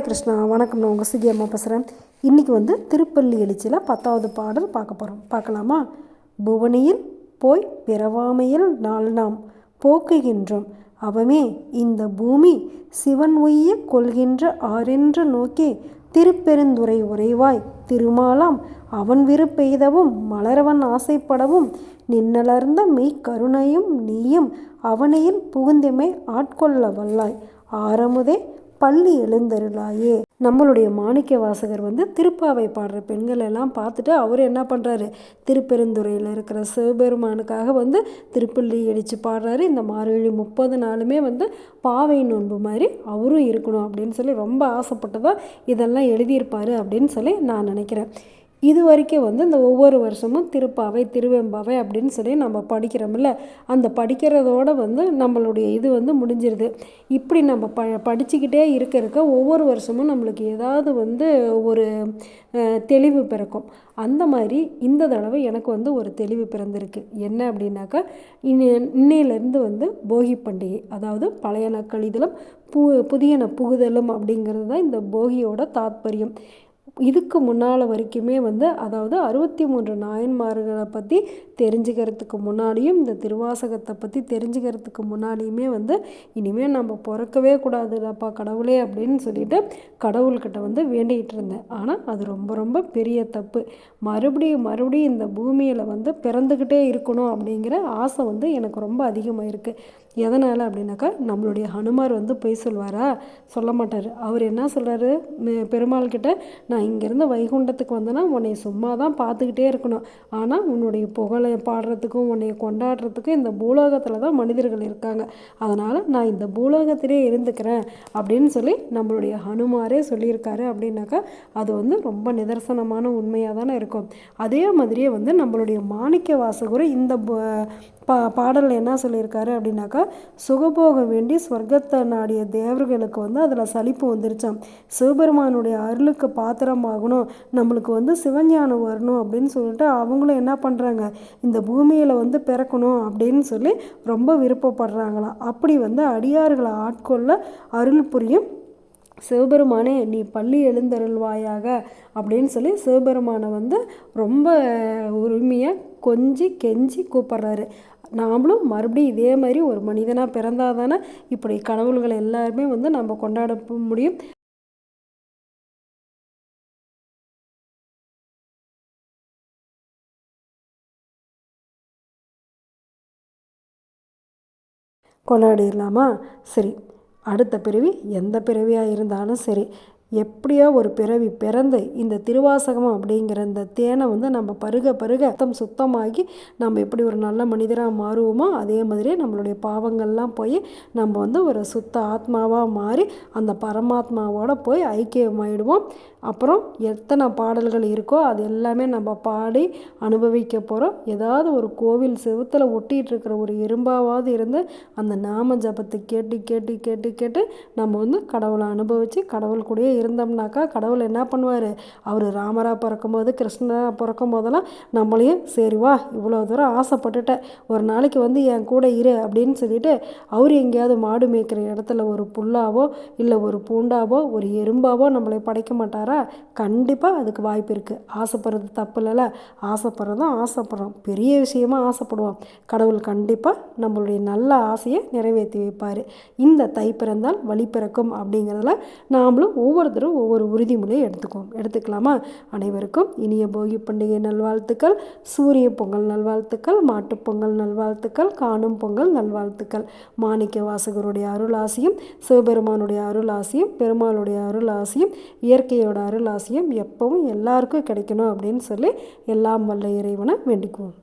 கிருஷ்ணா. வணக்கம். நான் உங்கள் சிகி அம்மா பேசுகிறேன். இன்றைக்கி திருப்பள்ளி எழுச்சியில் 10வது பாடல் பார்க்கலாமா? புவனியில் போய் பிறவாமையில் நாள் நாம் போக்குகின்றோம் அவமே இந்த பூமி சிவன் உய்ய கொள்கின்ற ஆரென்று நோக்கி திருப்பெருந்துறை உறைவாய் திருமாலாம் அவன் விருப்பெய்தவும் மலரவன் ஆசைப்படவும் நின்னலர்ந்த மெய் கருணையும் நீயும் அவனையில் புகுந்தமை ஆட்கொள்ள வல்லாய் ஆரமுதே பள்ளி எழுந்தருளாயே. நம்மளுடைய மாணிக்க வாசகர் திருப்பாவை பாடுற பெண்கள் எல்லாம் பார்த்துட்டு அவர் என்ன பண்ணுறாரு, திருப்பெருந்துறையில் இருக்கிற சிவபெருமானுக்காக திருப்பள்ளி எழுச்சி பாடுறாரு. இந்த மார்கழி 30 நாளுமே பாவை நோன்பு மாதிரி அவரும் இருக்கணும் அப்படின்னு சொல்லி ரொம்ப ஆசைப்பட்டதாக இதெல்லாம் எழுதியிருப்பார் அப்படின்னு சொல்லி நான் நினைக்கிறேன். இது வரைக்கும் இந்த ஒவ்வொரு வருஷமும் திருப்பாவை திருவெம்பாவை அப்படின்னு சொல்லி நம்ம படிக்கிறோம்ல, அந்த படிக்கிறதோடு நம்மளுடைய இது முடிஞ்சிருது. இப்படி நம்ம படிச்சுக்கிட்டே இருக்க ஒவ்வொரு வருஷமும் நம்மளுக்கு ஏதாவது ஒரு தெளிவு பிறக்கும். அந்த மாதிரி இந்த தடவை எனக்கு ஒரு தெளிவு பிறந்திருக்கு. என்ன அப்படின்னாக்கா, இன்னையிலேருந்து போகி பண்டிகை, அதாவது பழையன கழிதலும் புதியன புகுதலும் அப்படிங்கிறது தான் இந்த போகியோட தாத்பரியம். இதுக்கு முன்னால் வரைக்குமே அதாவது 63 நாயன்மார்களை பற்றி தெரிஞ்சுக்கிறதுக்கு முன்னாடியும் இந்த திருவாசகத்தை பற்றி தெரிஞ்சுக்கிறதுக்கு முன்னாடியுமே இனிமேல் நம்ம பிறக்கவே கூடாதுடாப்பா கடவுளே அப்படின்னு சொல்லிட்டு கடவுள்கிட்ட வேண்டிகிட்டு இருந்தேன். ஆனால் அது ரொம்ப ரொம்ப பெரிய தப்பு. மறுபடியும் இந்த பூமியில் பிறந்துக்கிட்டே இருக்கணும் அப்படிங்கிற ஆசை எனக்கு ரொம்ப அதிகமாக இருக்குது. எதனால் அப்படின்னாக்கா, நம்மளுடைய ஹனுமார் போய் சொல்வாரா? சொல்ல மாட்டார். அவர் என்ன சொல்கிறாரு பெருமாள்கிட்ட, நான் இங்கேருந்து வைகுண்டத்துக்கு வந்தேன்னா உன்னை சும்மா தான் பார்த்துக்கிட்டே இருக்கணும், ஆனால் உன்னுடைய புகழை பாடுறதுக்கும் உன்னை கொண்டாடுறதுக்கும் இந்த பூலோகத்தில் தான் மனிதர்கள் இருக்காங்க, அதனால் நான் இந்த பூலோகத்திலே இருந்துக்கிறேன் அப்படின்னு சொல்லி நம்மளுடைய ஹனுமாரே சொல்லியிருக்காரு. அப்படின்னாக்கா அது ரொம்ப நிதர்சனமான உண்மையாக தானே இருக்கும். அதே மாதிரியே நம்மளுடைய மாணிக்க வாசகரும் இந்த பாடலில் என்ன சொல்லியிருக்காரு அப்படின்னாக்கா, சுகபோகம் வேண்டி ஸ்வர்க்கத்தை நாடிய தேவர்களுக்கு அதில் சலிப்பு வந்துருச்சாம். சிவபெருமானுடைய அருளுக்கு பாத்திரமாகணும், நம்மளுக்கு சிவஞானம் வரணும் அப்படின்னு சொல்லிட்டு அவங்களும் என்ன பண்ணுறாங்க, இந்த பூமியில் பிறக்கணும் அப்படின்னு சொல்லி ரொம்ப விருப்பப்படுறாங்களாம். அப்படி அடியார்களை ஆட்கொள்ள அருள் புரியும் சிவபெருமானே நீ பள்ளி எழுந்தருள்வாயாக அப்படின்னு சொல்லி சிவபெருமானை ரொம்ப உரிமையாக கொஞ்சி கெஞ்சி கூப்பிட்றாரு. நாமளும் மறுபடியும் இதே மாதிரி ஒரு மனிதனாக பிறந்தால் தானே இப்படி கடவுள்களை எல்லாருமே நம்ம கொண்டாட முடியும். கொண்டாடிடலாமா? சரி, அடுத்த பிறவி எந்த பிறவியாக இருந்தாலும் சரி, எப்படியோ ஒரு பிறவி பிறந்து இந்த திருவாசகம் அப்படிங்கிற இந்த தேனை நம்ம பருக சுத்தமாகி நம்ம எப்படி ஒரு நல்ல மனிதராக மாறுவோமோ அதே மாதிரியே நம்மளுடைய பாவங்கள்லாம் போய் நம்ம ஒரு சுத்த ஆத்மாவாக மாறி அந்த பரமாத்மாவோட போய் ஐக்கியமாயிடுவோம். அப்புறம் எத்தனை பாடல்கள் இருக்கோ அது எல்லாமே நம்ம பாடி அனுபவிக்க போகிறோம். ஏதாவது ஒரு கோவில் செவுத்தில் ஒட்டிகிட்டு இருக்கிற ஒரு எறும்பாவது இருந்து அந்த நாம ஜபத்தை கேட்டு கேட்டு கேட்டு கேட்டு நம்ம கடவுளை அனுபவித்து கடவுள் கூடயே இருந்தோம்னாக்கா கடவுள் என்ன பண்ணுவார், அவர் ராமராக பிறக்கும் போது கிருஷ்ணராக பிறக்கும் போதெல்லாம் நம்மளையும் சரி வா இவ்வளோ தூரம் ஆசைப்பட்டுட்டேன், ஒரு நாளைக்கு என் கூட இரு அப்படின்னு சொல்லிட்டு அவர் எங்கேயாவது மாடு மேய்க்கிற இடத்துல ஒரு புல்லாவோ இல்லை ஒரு பூண்டாவோ ஒரு எறும்பாவோ நம்மளை படைக்க மாட்டாரா? கண்டிப்பாக அதுக்கு வாய்ப்பு இருக்குது. ஆசைப்படுறது தப்பு இல்லைல்ல, ஆசைப்படுறதும் ஆசைப்படுறோம், பெரிய விஷயமாக ஆசைப்படுவோம். கடவுள் கண்டிப்பாக நம்மளுடைய நல்ல ஆசையை நிறைவேற்றி வைப்பார். இந்த தை பிறந்தால் வழி பிறக்கும் அப்படிங்கிறதுல நாமளும் ஒவ்வொருத்தரும் ஒவ்வொரு உறுதிமொழியை எடுத்துக்கலாமா? அனைவருக்கும் இனிய போகி பண்டிகை நல்வாழ்த்துக்கள், சூரிய பொங்கல் நல்வாழ்த்துக்கள், மாட்டுப்பொங்கல் நல்வாழ்த்துக்கள், காணும் பொங்கல் நல்வாழ்த்துக்கள். மாணிக்க வாசகருடைய அருளாசியும் சிவபெருமானுடைய அருளாசியும் பெருமாளுடைய அருளாசியும் இயற்கையோட அருளாசியும் எப்பவும் எல்லாருக்கும் கிடைக்கணும் அப்படின்னு சொல்லி எல்லாம் வல்ல இறைவனை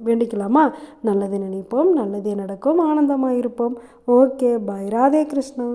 வேண்டிக்கலாமா? நல்லது நினைப்போம், நல்லதே நடக்கும், ஆனந்தமாக இருப்போம். ஓகே, பாய். ராதே கிருஷ்ணா.